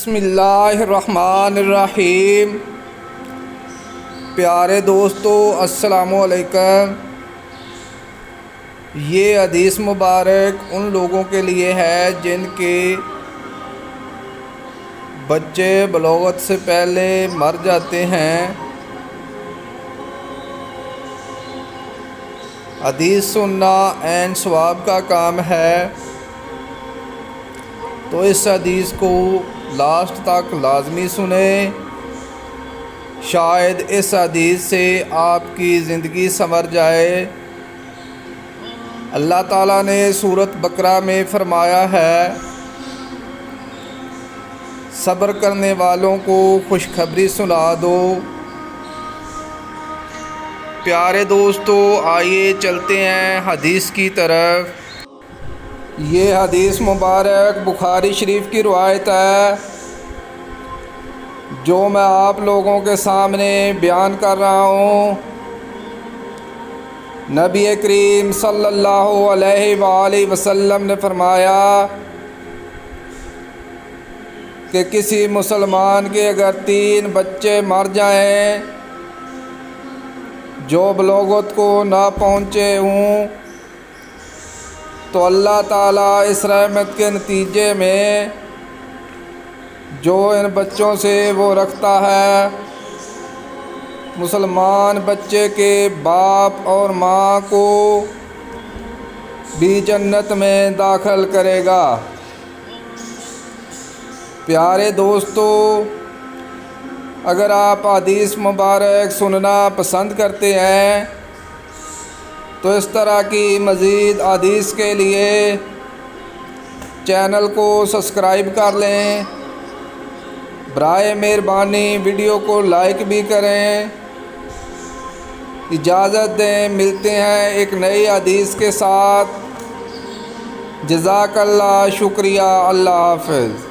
بسم اللہ الرحمن الرحیم۔ پیارے دوستو السلام علیکم۔ یہ حدیث مبارک ان لوگوں کے لیے ہے جن کے بچے بلوغت سے پہلے مر جاتے ہیں۔ حدیث سننا عین ثواب کا کام ہے، تو اس حدیث کو لاسٹ تک لازمی سنیں، شاید اس حدیث سے آپ کی زندگی سنور جائے۔ اللہ تعالیٰ نے سورۃ بقرہ میں فرمایا ہے، صبر کرنے والوں کو خوشخبری سنا دو۔ پیارے دوستو، آئیے چلتے ہیں حدیث کی طرف۔ یہ حدیث مبارک بخاری شریف کی روایت ہے، جو میں آپ لوگوں کے سامنے بیان کر رہا ہوں۔ نبی کریم صلی اللہ علیہ وآلہ وسلم نے فرمایا کہ کسی مسلمان کے اگر 3 بچے مر جائیں جو بلوغت کو نہ پہنچے ہوں، تو اللہ تعالیٰ اس رحمت کے نتیجے میں جو ان بچوں سے وہ رکھتا ہے، مسلمان بچے کے باپ اور ماں کو بھی جنت میں داخل کرے گا۔ پیارے دوستو، اگر آپ حدیث مبارک سننا پسند کرتے ہیں تو اس طرح کی مزید حدیث کے لیے چینل کو سبسکرائب کر لیں۔ برائے مہربانی ویڈیو کو لائک بھی کریں۔ اجازت دیں، ملتے ہیں ایک نئی حدیث کے ساتھ۔ جزاک اللہ، شکریہ، اللہ حافظ۔